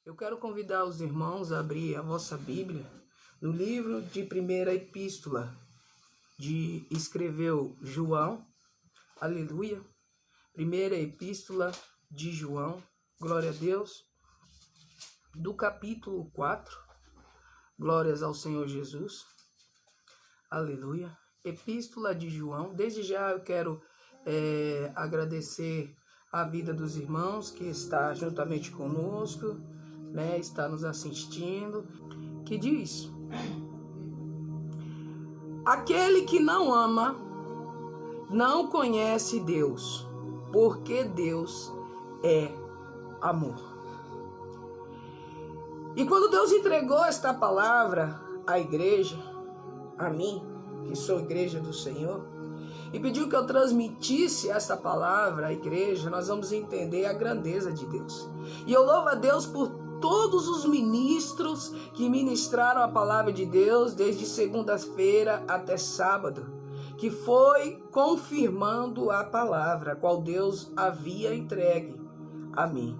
Eu quero convidar os irmãos a abrir a vossa Bíblia no livro de primeira epístola de escreveu João, aleluia, primeira epístola de João, glória a Deus, do capítulo 4, glórias ao Senhor Jesus, aleluia, epístola de João. Desde já eu quero agradecer a vida dos irmãos que está juntamente conosco, está nos assistindo, que diz: aquele que não ama não conhece Deus, porque Deus é amor. E quando Deus entregou esta palavra à igreja, a mim, que sou igreja do Senhor, e pediu que eu transmitisse esta palavra à igreja, nós vamos entender a grandeza de Deus. E eu louvo a Deus por todos os ministros que ministraram a palavra de Deus desde segunda-feira até sábado, que foi confirmando a palavra, a qual Deus havia entregue a mim.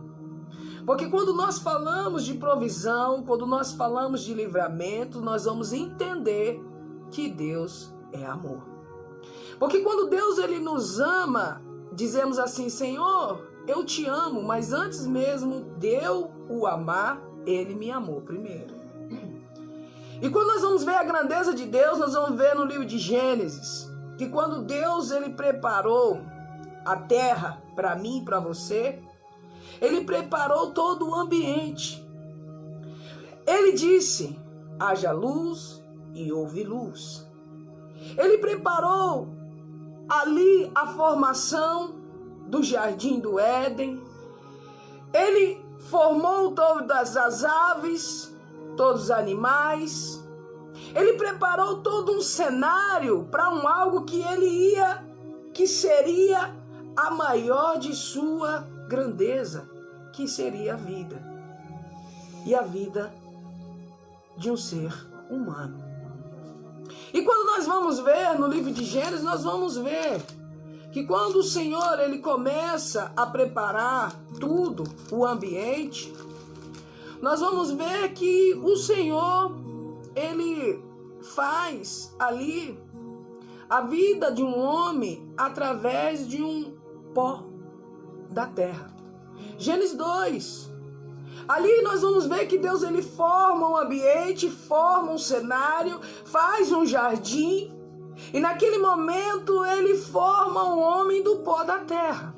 Porque quando nós falamos de provisão, quando nós falamos de livramento, nós vamos entender que Deus é amor. Porque quando Deus ele nos ama, dizemos assim: Senhor, eu te amo, mas antes mesmo de eu o amar, ele me amou primeiro. E quando nós vamos ver a grandeza de Deus, nós vamos ver no livro de Gênesis, que quando Deus ele preparou a terra para mim e para você, ele preparou todo o ambiente. Ele disse: haja luz e houve luz. Ele preparou ali a formação do jardim do Éden. Ele formou todas as aves, todos os animais. Ele preparou todo um cenário para algo que seria a maior de sua grandeza, que seria a vida. E a vida de um ser humano. E quando nós vamos ver no livro de Gênesis, nós vamos ver que quando o Senhor ele começa a preparar tudo, o ambiente, nós vamos ver que o Senhor ele faz ali a vida de um homem através de um pó da terra. Gênesis 2. Ali nós vamos ver que Deus ele forma um ambiente, forma um cenário, faz um jardim. E naquele momento ele forma um homem do pó da terra.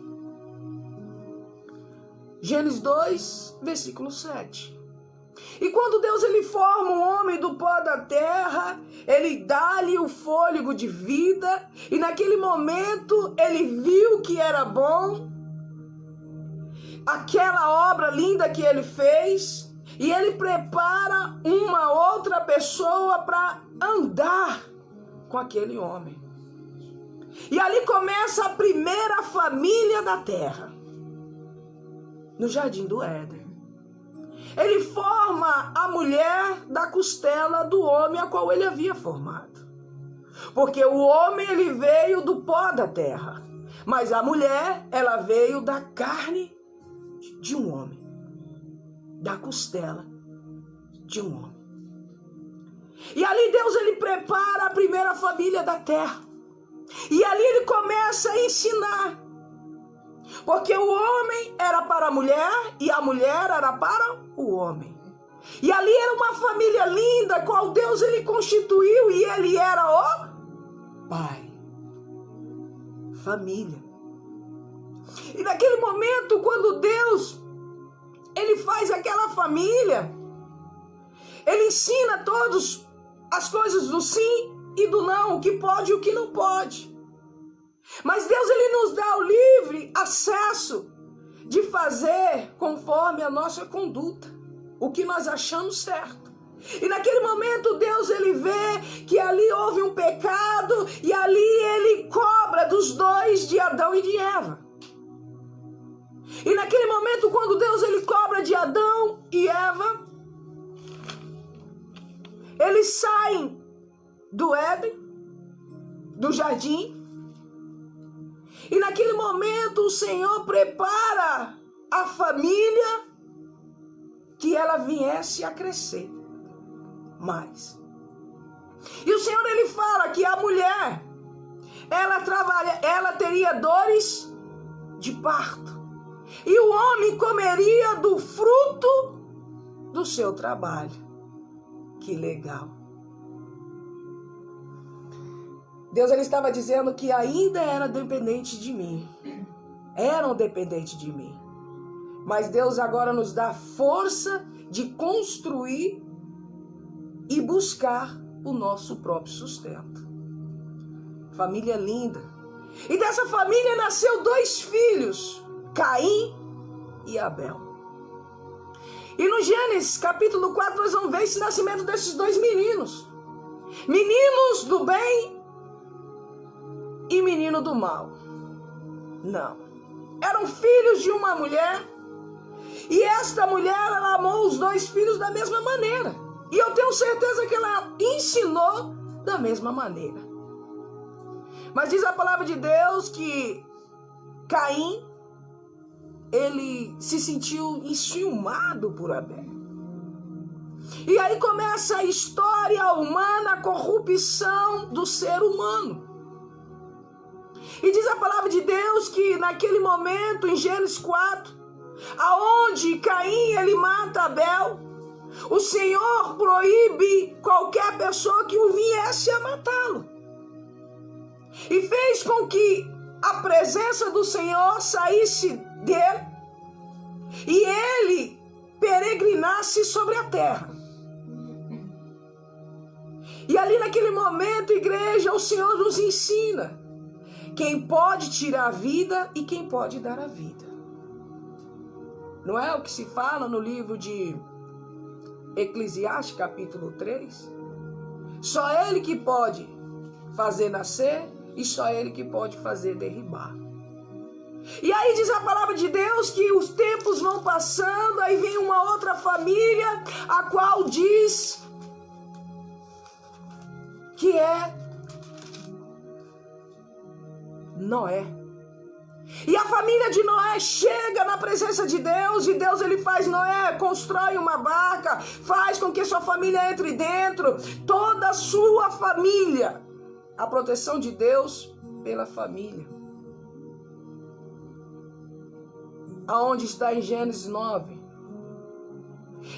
Gênesis 2, versículo 7. E quando Deus ele forma um homem do pó da terra, ele dá-lhe o fôlego de vida. E naquele momento ele viu que era bom aquela obra linda que ele fez. E ele prepara uma outra pessoa para andar com aquele homem. E ali começa a primeira família da terra, no jardim do Éden. Ele forma a mulher da costela do homem a qual ele havia formado. Porque o homem ele veio do pó da terra, mas a mulher ela veio da carne de um homem, da costela de um homem. E ali Deus ele prepara a primeira família da terra. E ali ele começa a ensinar. Porque o homem era para a mulher e a mulher era para o homem. E ali era uma família linda, qual Deus ele constituiu, e ele era o pai. Família. E naquele momento, quando Deus ele faz aquela família, ele ensina a todos as coisas do sim e do não, o que pode e o que não pode. Mas Deus ele nos dá o livre acesso de fazer conforme a nossa conduta, o que nós achamos certo. E naquele momento Deus ele vê que ali houve um pecado e ali ele cobra dos dois, de Adão e de Eva. E naquele momento quando Deus ele cobra de Adão e Eva, eles saem do Éden, do jardim. E naquele momento o Senhor prepara a família que ela viesse a crescer mais. E o Senhor, ele fala que a mulher, ela teria dores de parto. E o homem comeria do fruto do seu trabalho. Que legal. Deus, ele estava dizendo que ainda era dependente de mim. Eram dependentes de mim. Mas Deus agora nos dá força de construir e buscar o nosso próprio sustento. Família linda. E dessa família nasceu 2 filhos, Caim e Abel. E no Gênesis capítulo 4 nós vamos ver esse nascimento desses 2 meninos. Meninos do bem e menino do mal. Não. Eram filhos de uma mulher. E esta mulher, ela amou os 2 filhos da mesma maneira. E eu tenho certeza que ela ensinou da mesma maneira. Mas diz a palavra de Deus que Caim, ele se sentiu enciumado por Abel. E aí começa a história humana, a corrupção do ser humano. E diz a palavra de Deus que naquele momento, em Gênesis 4, aonde Caim, ele mata Abel, o Senhor proíbe qualquer pessoa que o viesse a matá-lo. E fez com que a presença do Senhor saísse dele e ele peregrinasse sobre a terra. E ali naquele momento, igreja, o Senhor nos ensina quem pode tirar a vida e quem pode dar a vida. Não é o que se fala no livro de Eclesiastes, capítulo 3? Só ele que pode fazer nascer e só ele que pode fazer derribar. E aí diz a palavra de Deus que os tempos vão passando, aí vem uma outra família, a qual diz que é Noé. E a família de Noé chega na presença de Deus, e Deus ele faz Noé, constrói uma barca, faz com que sua família entre dentro, toda a sua família. A proteção de Deus pela família. Aonde está em Gênesis 9.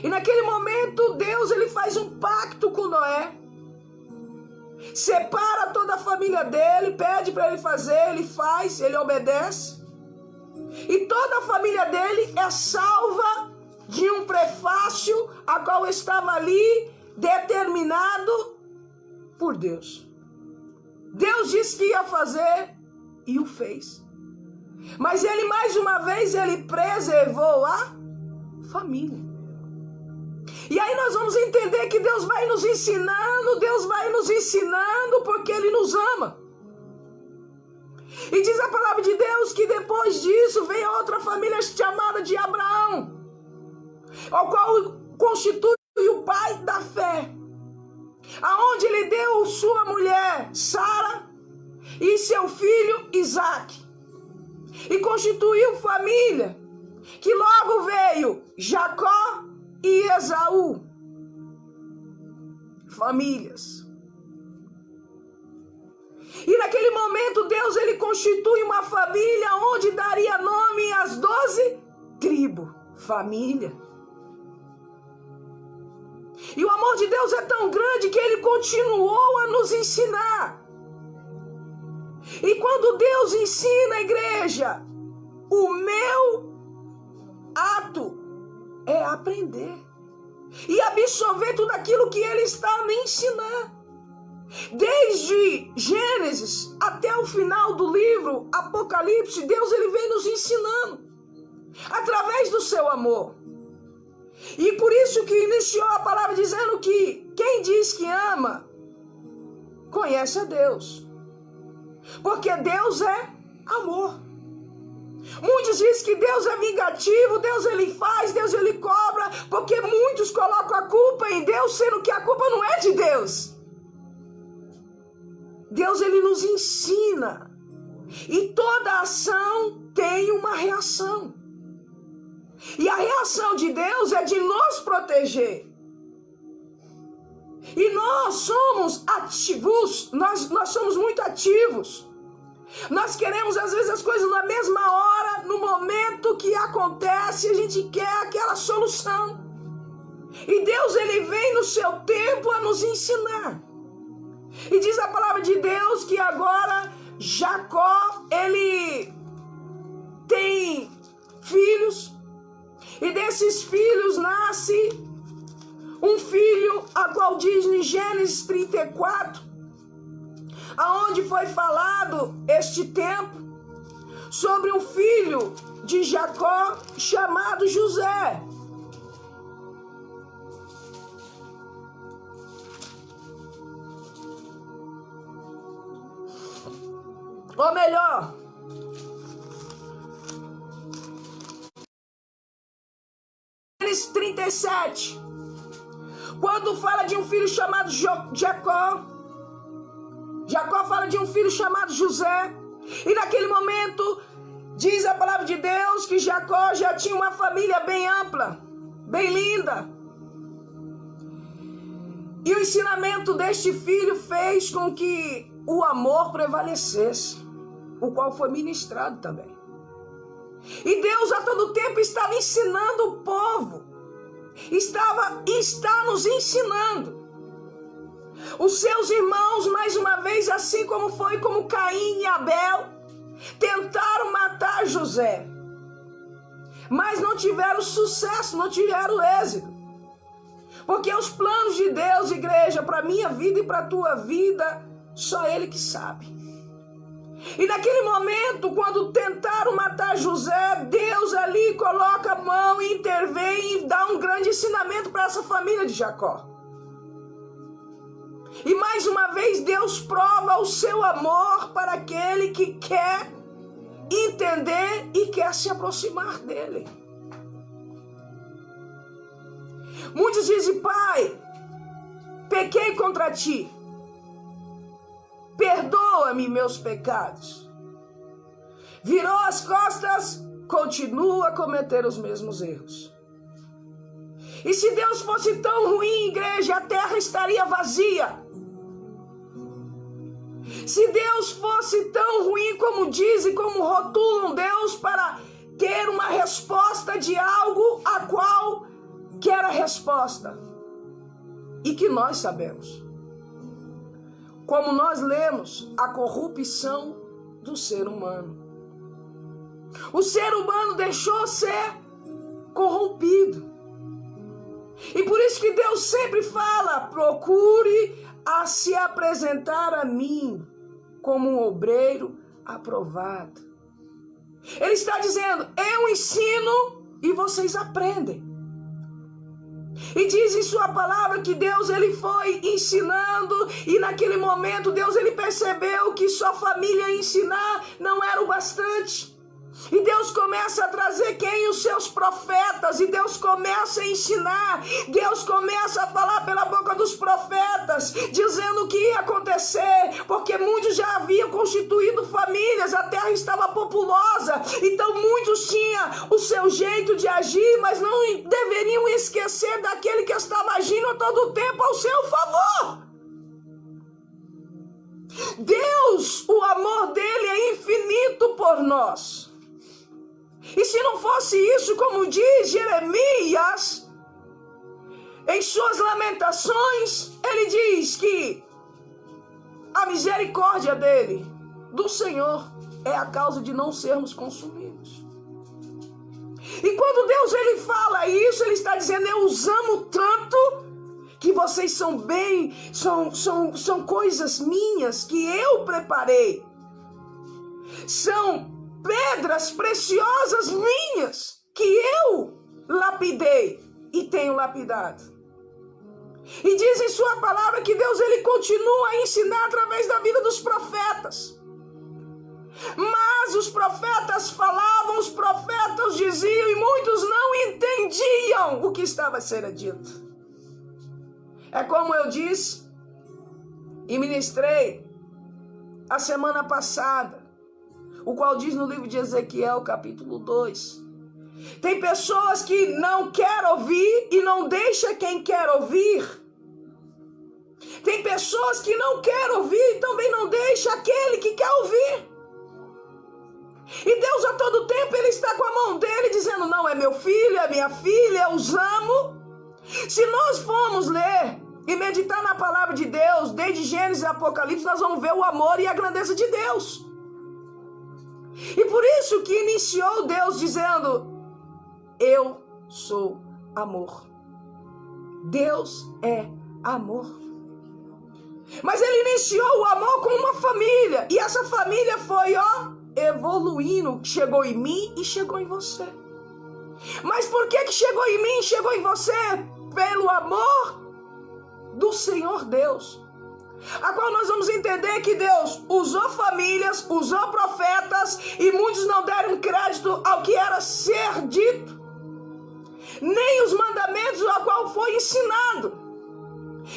E naquele momento Deus ele faz um pacto com Noé. Separa toda a família dele, pede para ele fazer, ele faz, ele obedece. E toda a família dele é salva de um prefácio a qual estava ali determinado por Deus. Deus disse que ia fazer e o fez. Mas ele mais uma vez ele preservou a família. E aí nós vamos entender que Deus vai nos ensinando porque ele nos ama. E diz a palavra de Deus que depois disso veio a outra família chamada de Abraão, ao qual constitui o pai da fé, aonde ele deu sua mulher Sara e seu filho Isaque, e constituiu família, que logo veio Jacó e Esaú. Famílias. E naquele momento Deus ele constitui uma família onde daria nome às 12 tribos. Família. E o amor de Deus é tão grande que ele continuou a nos ensinar. E quando Deus ensina a igreja, o meu ato é aprender e absorver tudo aquilo que ele está me ensinando. Desde Gênesis até o final do livro Apocalipse, Deus ele vem nos ensinando através do seu amor. E por isso que iniciou a palavra dizendo que quem diz que ama, conhece a Deus. Porque Deus é amor. Muitos dizem que Deus é vingativo, Deus ele faz, Deus ele cobra, porque muitos colocam a culpa em Deus, sendo que a culpa não é de Deus. Deus ele nos ensina. E toda ação tem uma reação. E a reação de Deus é de nos proteger. E nós somos ativos, nós somos muito ativos. Nós queremos às vezes as coisas na mesma hora, no momento que acontece, a gente quer aquela solução. E Deus, ele vem no seu tempo a nos ensinar. E diz a palavra de Deus que agora Jacó, ele tem filhos. E desses filhos nasce um filho, a qual diz em Gênesis 34, aonde foi falado este tempo sobre um filho de Jacó chamado José. Ou melhor, Gênesis 37, quando fala de um filho chamado Jacó, Jacó fala de um filho chamado José, e naquele momento diz a palavra de Deus que Jacó já tinha uma família bem ampla, bem linda. E o ensinamento deste filho fez com que o amor prevalecesse, o qual foi ministrado também. E Deus a todo tempo estava ensinando o povo, está nos ensinando. Os seus irmãos, mais uma vez, assim como foi como Caim e Abel, tentaram matar José, mas não tiveram sucesso, não tiveram êxito. Porque os planos de Deus, igreja, para a minha vida e para a tua vida, só Ele que sabe. E naquele momento, quando tentaram matar José, Deus ali coloca a mão e intervém e dá um grande ensinamento para essa família de Jacó. E mais uma vez Deus prova o seu amor para aquele que quer entender e quer se aproximar dele. Muitos dizem: Pai, pequei contra ti, perdoa-me meus pecados. Virou as costas, continua a cometer os mesmos erros. E se Deus fosse tão ruim, igreja, a terra estaria vazia. Se Deus fosse tão ruim como dizem, como rotulam Deus para ter uma resposta de algo a qual quer a resposta, e que nós sabemos, como nós lemos, a corrupção do ser humano. O ser humano deixou ser corrompido. E por isso que Deus sempre fala: procure a se apresentar a mim como um obreiro aprovado. Ele está dizendo: eu ensino e vocês aprendem. E diz em sua palavra que Deus, ele foi ensinando, e naquele momento Deus, ele percebeu que sua família ensinar não era o bastante. E Deus começa a trazer quem? Os seus profetas. E Deus começa a ensinar. Deus começa a falar pela boca dos profetas, dizendo o que ia acontecer, porque muitos já haviam constituído famílias, a terra estava populosa, então muitos tinham o seu jeito de agir, mas não deveriam esquecer daquele que estava agindo a todo tempo ao seu favor. Deus, o amor dele é infinito por nós. E se não fosse isso, como diz Jeremias, em suas lamentações, ele diz que a misericórdia dele, do Senhor, é a causa de não sermos consumidos. E quando Deus, ele fala isso, ele está dizendo: eu os amo tanto que vocês são bem, são coisas minhas que eu preparei. São pedras preciosas minhas que eu lapidei e tenho lapidado. E diz em sua palavra que Deus, ele continua a ensinar através da vida dos profetas. Mas os profetas falavam, os profetas diziam, e muitos não entendiam o que estava a ser dito. É como eu disse e ministrei a semana passada, o qual diz no livro de Ezequiel, capítulo 2, Tem pessoas que não querem ouvir e não deixa quem quer ouvir. Tem pessoas que não querem ouvir e também não deixa aquele que quer ouvir. E Deus a todo tempo ele está com a mão dele dizendo, não, é meu filho, é minha filha, eu os amo. Se nós formos ler e meditar na palavra de Deus, desde Gênesis e Apocalipse, nós vamos ver o amor e a grandeza de Deus. E por isso que iniciou Deus dizendo, eu sou amor. Deus é amor. Mas ele iniciou o amor com uma família. E essa família foi, evoluindo. Chegou em mim e chegou em você. Mas por que chegou em mim e chegou em você? Pelo amor do Senhor Deus. A qual nós vamos entender que Deus usou famílias, usou profetas, e muitos não deram crédito ao que era ser dito, nem os mandamentos ao qual foi ensinado.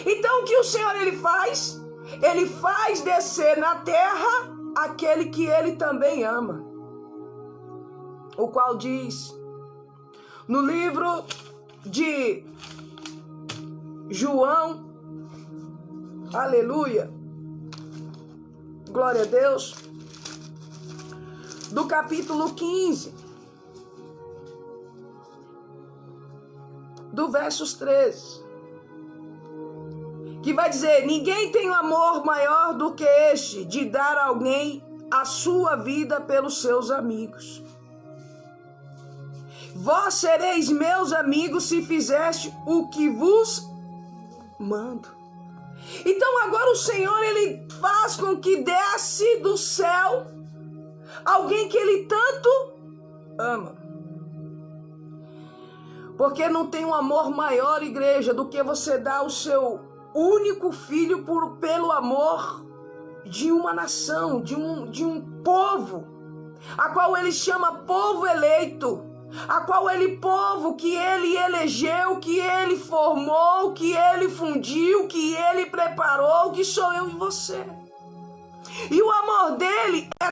Então o que o Senhor ele faz? Ele faz descer na terra aquele que ele também ama, o qual diz no livro de João, aleluia, glória a Deus, do capítulo 15, do versos 13, que vai dizer, ninguém tem um amor maior do que este, de dar a alguém a sua vida pelos seus amigos. Vós sereis meus amigos se fizeste o que vos mando. Então agora o Senhor, ele faz com que desce do céu alguém que ele tanto ama. Porque não tem um amor maior, igreja, do que você dar o seu único filho pelo amor de uma nação, de um povo, a qual ele chama povo eleito, a qual povo que ele elegeu, que ele formou, que ele fundiu, que ele preparou, que sou eu e você. E o amor dele é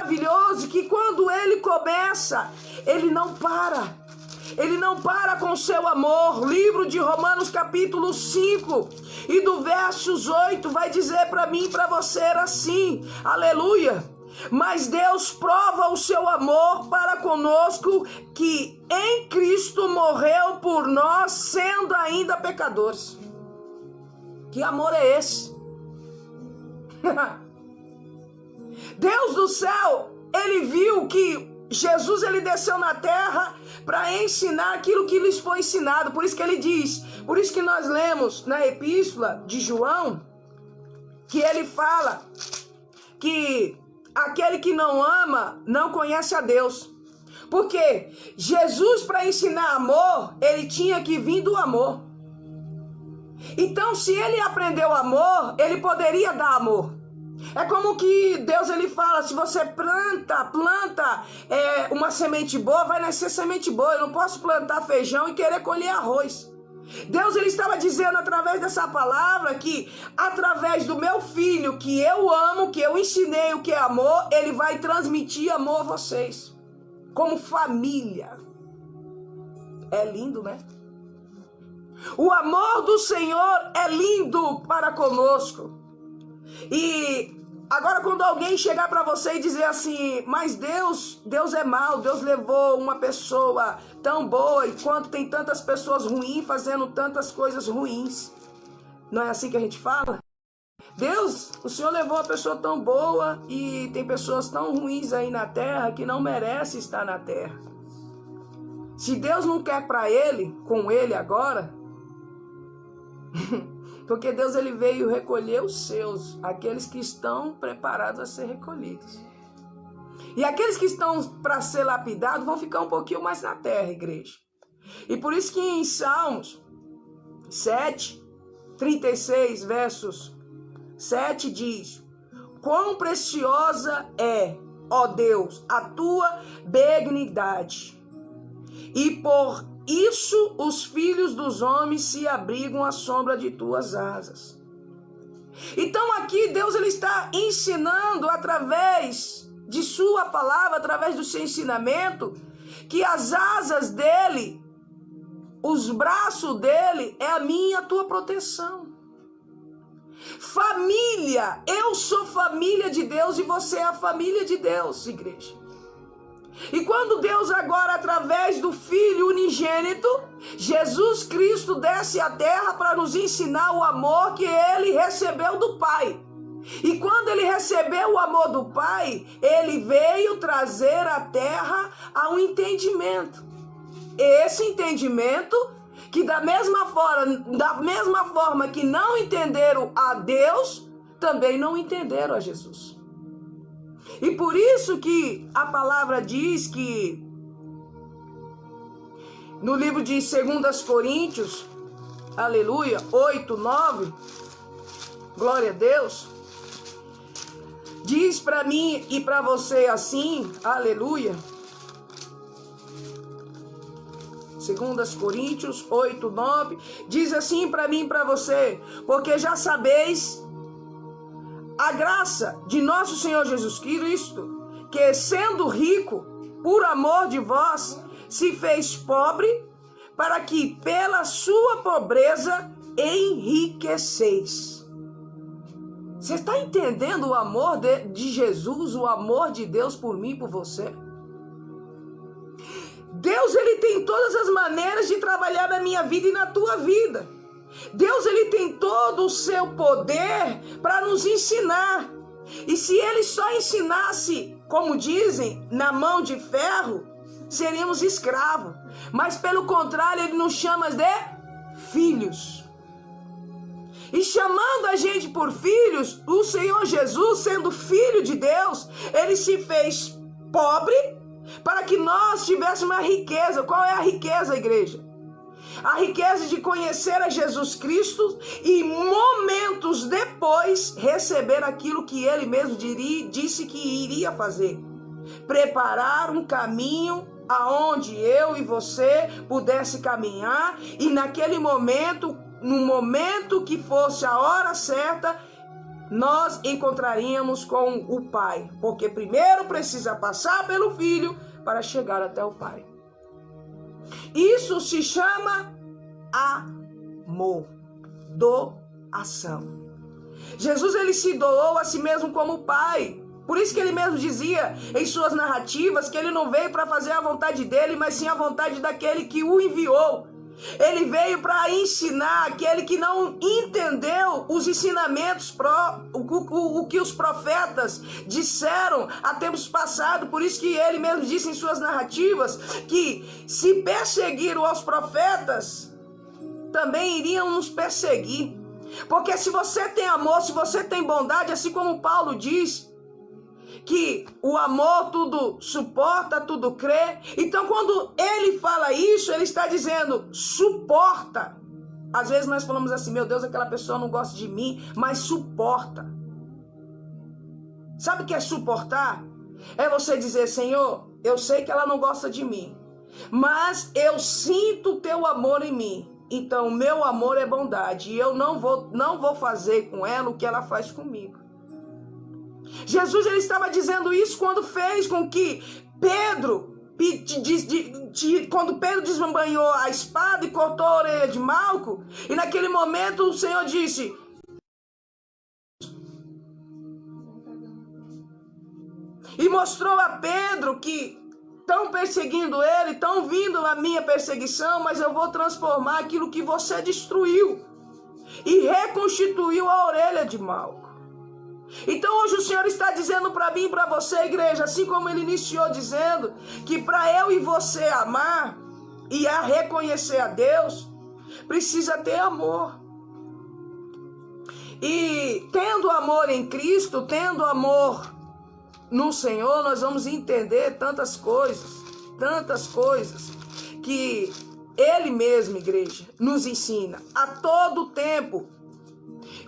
maravilhoso, que quando ele começa, ele não para. Ele não para com seu amor. Livro de Romanos capítulo 5 e do versos 8 vai dizer para mim e para você assim, aleluia. Mas Deus prova o seu amor para conosco, que em Cristo morreu por nós, sendo ainda pecadores. Que amor é esse? Deus do céu, ele viu que Jesus ele desceu na terra para ensinar aquilo que lhes foi ensinado. Por isso que ele diz, por isso que nós lemos na epístola de João, que ele fala que aquele que não ama não conhece a Deus. Porque Jesus, para ensinar amor, ele tinha que vir do amor. Então, se ele aprendeu amor, ele poderia dar amor. É como que Deus ele fala, se você planta uma semente boa, vai nascer semente boa. Eu não posso plantar feijão e querer colher arroz. Deus ele estava dizendo através dessa palavra que através do meu filho que eu amo, que eu ensinei o que é amor, ele vai transmitir amor a vocês, como família. É lindo, né? O amor do Senhor é lindo para conosco. E agora quando alguém chegar para você e dizer assim, mas Deus é mau, Deus levou uma pessoa tão boa, enquanto tem tantas pessoas ruins fazendo tantas coisas ruins. Não é assim que a gente fala? Deus, o Senhor levou uma pessoa tão boa e tem pessoas tão ruins aí na terra que não merecem estar na terra. Se Deus não quer para ele, com ele agora... Porque Deus ele veio recolher os seus, aqueles que estão preparados a ser recolhidos. E aqueles que estão para ser lapidados vão ficar um pouquinho mais na terra, igreja. E por isso que em Salmos 7, 36, versos 7 diz: quão preciosa é, ó Deus, a tua benignidade, e por isso os filhos dos homens se abrigam à sombra de tuas asas. Então aqui Deus ele está ensinando através de sua palavra, através do seu ensinamento, que as asas dele, os braços dele, é a minha e a tua proteção. Família, eu sou família de Deus e você é a família de Deus, igreja. E quando Deus agora, através do Filho unigênito, Jesus Cristo desce à terra para nos ensinar o amor que ele recebeu do Pai. E quando ele recebeu o amor do Pai, ele veio trazer à terra a um entendimento. Esse entendimento que da mesma forma que não entenderam a Deus, também não entenderam a Jesus. E por isso que a palavra diz que no livro de 2 Coríntios, aleluia, 8, 9, glória a Deus, diz para mim e para você assim, aleluia, 2 Coríntios 8, 9, diz assim para mim e para você: porque já sabeis a graça de nosso Senhor Jesus Cristo, que sendo rico, por amor de vós, se fez pobre, para que pela sua pobreza enriqueceis. Você está entendendo o amor de Jesus, o amor de Deus por mim e por você? Deus, ele tem todas as maneiras de trabalhar na minha vida e na tua vida. Deus, ele tem todo o seu poder para nos ensinar. E se ele só ensinasse, como dizem, na mão de ferro, seríamos escravos. Mas pelo contrário, ele nos chama de filhos. E chamando a gente por filhos, o Senhor Jesus, sendo filho de Deus, ele se fez pobre para que nós tivéssemos uma riqueza. Qual é a riqueza, igreja? A riqueza de conhecer a Jesus Cristo e momentos depois receber aquilo que ele mesmo disse que iria fazer. Preparar um caminho aonde eu e você pudesse caminhar, e naquele momento, no momento que fosse a hora certa, nós encontraríamos com o Pai. Porque primeiro precisa passar pelo Filho para chegar até o Pai. Isso se chama amor, doação. Jesus, ele se doou a si mesmo como Pai. Por isso que ele mesmo dizia em suas narrativas que ele não veio para fazer a vontade dele, mas sim a vontade daquele que o enviou. Ele veio para ensinar aquele que não entendeu os ensinamentos, o que os profetas disseram há tempos passados. Por isso que ele mesmo disse em suas narrativas que se perseguiram aos profetas, também iriam nos perseguir. Porque se você tem amor, se você tem bondade, assim como Paulo diz, que o amor tudo suporta, tudo crê. Então quando ele fala isso, ele está dizendo, suporta. Às vezes nós falamos assim, meu Deus, aquela pessoa não gosta de mim, mas suporta. Sabe o que é suportar? É você dizer, Senhor, eu sei que ela não gosta de mim, mas eu sinto o teu amor em mim. Então o meu amor é bondade, e eu não vou fazer com ela o que ela faz comigo. Jesus, ele estava dizendo isso quando fez com que Pedro, quando Pedro desmambanhou a espada e cortou a orelha de Malco, e naquele momento o Senhor disse, e mostrou a Pedro que estão perseguindo ele, estão vindo a minha perseguição, mas eu vou transformar aquilo que você destruiu, e reconstituiu a orelha de Malco. Então hoje o Senhor está dizendo para mim e para você, igreja, assim como ele iniciou dizendo, que para eu e você amar e a reconhecer a Deus, precisa ter amor. E tendo amor em Cristo, tendo amor no Senhor, nós vamos entender tantas coisas que Ele mesmo, igreja, nos ensina a todo tempo.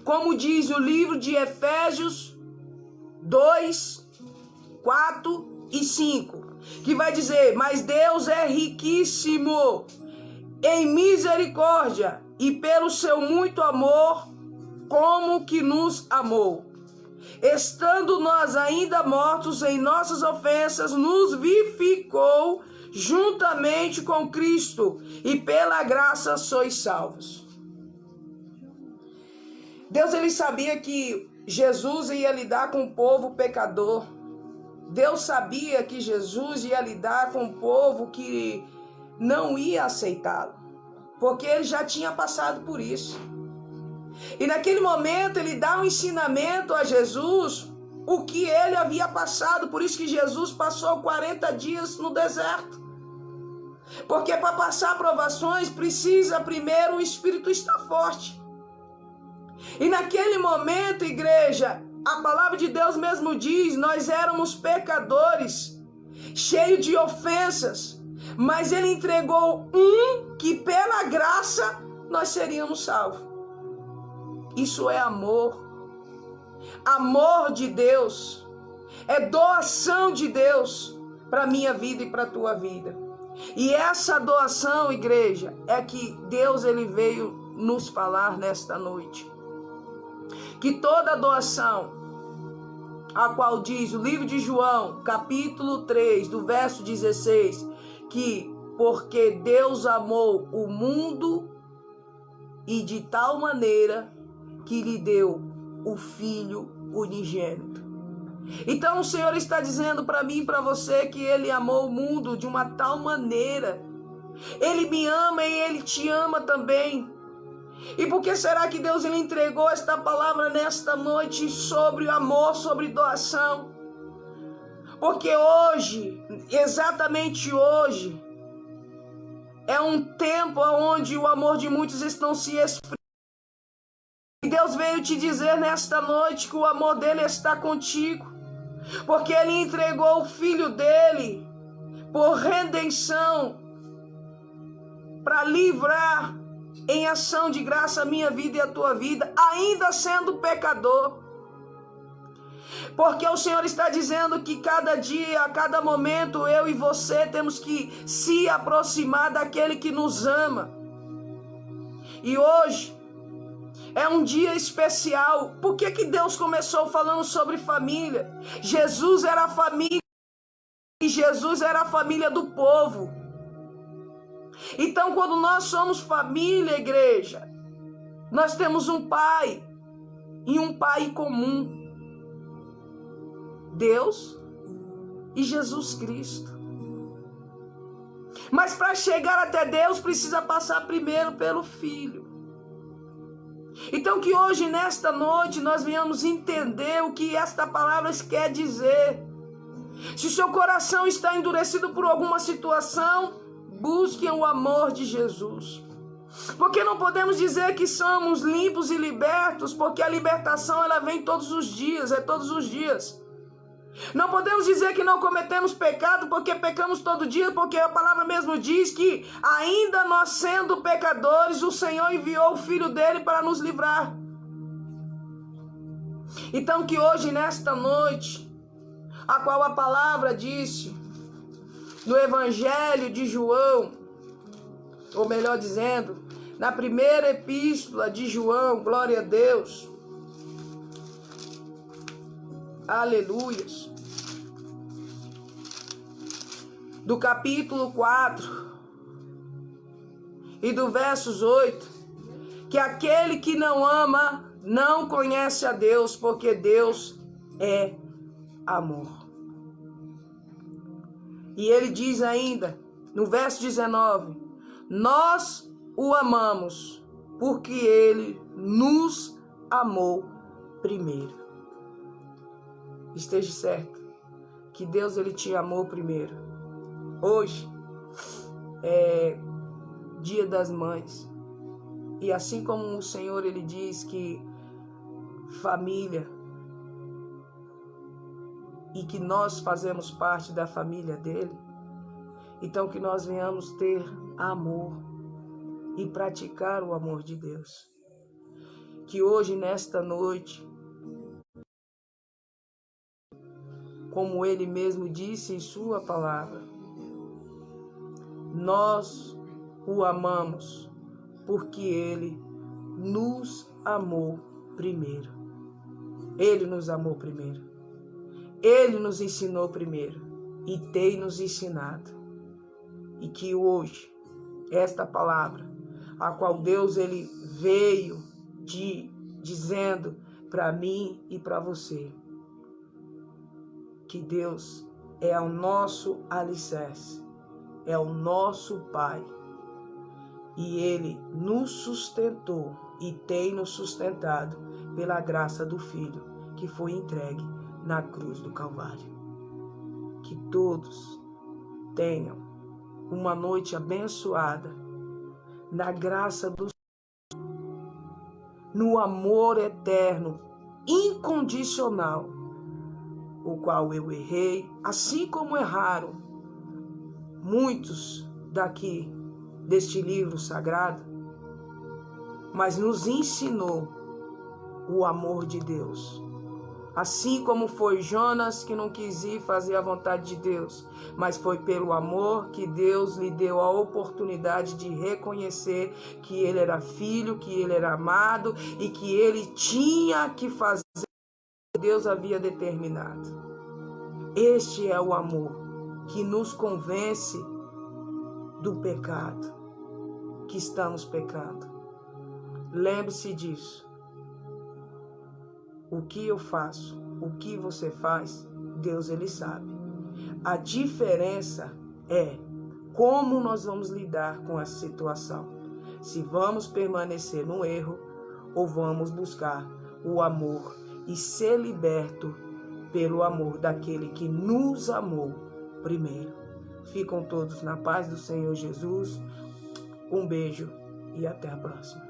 Como diz o livro de Efésios 2, 4 e 5, que vai dizer, mas Deus é riquíssimo em misericórdia e pelo seu muito amor, como que nos amou. Estando nós ainda mortos em nossas ofensas, nos vivificou juntamente com Cristo, e pela graça sois salvos. Deus, ele sabia que Jesus ia lidar com o povo pecador. Deus sabia que Jesus ia lidar com o povo que não ia aceitá-lo, porque ele já tinha passado por isso. E naquele momento ele dá um ensinamento a Jesus, o que ele havia passado. Por isso que Jesus passou 40 dias no deserto. Porque para passar provações precisa primeiro o espírito estar forte. E naquele momento, igreja, a palavra de Deus mesmo diz, nós éramos pecadores, cheios de ofensas, mas ele entregou um que pela graça nós seríamos salvos. Isso é amor. Amor de Deus. É doação de Deus para a minha vida e para a tua vida. E essa doação, igreja, é que Deus ele veio nos falar nesta noite. Que toda doação, a qual diz o livro de João, capítulo 3, do verso 16, que porque Deus amou o mundo e de tal maneira que lhe deu o Filho unigênito. Então o Senhor está dizendo para mim e para você que Ele amou o mundo de uma tal maneira. Ele me ama e Ele te ama também. E por que será que Deus ele entregou esta palavra nesta noite sobre amor, sobre doação? Porque hoje, exatamente hoje, é um tempo onde o amor de muitos estão se esfriando. E Deus veio te dizer nesta noite que o amor dele está contigo. Porque ele entregou o Filho dele por redenção, para livrar em ação de graça a minha vida e a tua vida, ainda sendo pecador. Porque o Senhor está dizendo que cada dia, a cada momento, eu e você temos que se aproximar daquele que nos ama. E hoje é um dia especial. Por que Deus começou falando sobre família? Jesus era a família e Jesus era a família do povo. Então, quando nós somos família, igreja, nós temos um pai, e um pai comum, Deus e Jesus Cristo. Mas para chegar até Deus, precisa passar primeiro pelo Filho. Então, que hoje, nesta noite, nós venhamos entender o que esta palavra quer dizer. Se o seu coração está endurecido por alguma situação, busquem o amor de Jesus. Porque não podemos dizer que somos limpos e libertos, porque a libertação ela vem todos os dias, é todos os dias. Não podemos dizer que não cometemos pecado, porque pecamos todo dia, porque a palavra mesmo diz que ainda nós sendo pecadores, o Senhor enviou o Filho dele para nos livrar. Então que hoje, nesta noite, a qual a palavra disse, no Evangelho de João, ou melhor dizendo, na primeira epístola de João, glória a Deus, aleluias, do capítulo 4 e do versos 8, que aquele que não ama não conhece a Deus, porque Deus é amor. E ele diz ainda, no verso 19, nós o amamos, porque ele nos amou primeiro. Esteja certo que Deus ele te amou primeiro. Hoje é Dia das Mães. E assim como o Senhor ele diz que família e que nós fazemos parte da família dele, então que nós venhamos ter amor e praticar o amor de Deus. Que hoje, nesta noite, como ele mesmo disse em sua palavra, nós o amamos porque ele nos amou primeiro. Ele nos amou primeiro. Ele nos ensinou primeiro e tem nos ensinado. e que hoje esta palavra, a qual Deus ele veio dizendo para mim e para você, que Deus é o nosso alicerce, é o nosso Pai, e Ele nos sustentou e tem nos sustentado pela graça do Filho que foi entregue na cruz do Calvário. Que todos tenham uma noite abençoada na graça do Senhor, no amor eterno, incondicional, o qual eu errei, assim como erraram muitos daqui deste livro sagrado, mas nos ensinou o amor de Deus. Assim como foi Jonas que não quis ir fazer a vontade de Deus, mas foi pelo amor que Deus lhe deu a oportunidade de reconhecer que ele era filho, que ele era amado e que ele tinha que fazer o que Deus havia determinado. Este é o amor que nos convence do pecado, que estamos pecando. Lembre-se disso. O que eu faço, o que você faz, Deus ele sabe. A diferença é como nós vamos lidar com essa situação. Se vamos permanecer no erro ou vamos buscar o amor e ser liberto pelo amor daquele que nos amou primeiro. Ficam todos na paz do Senhor Jesus. Um beijo e até a próxima.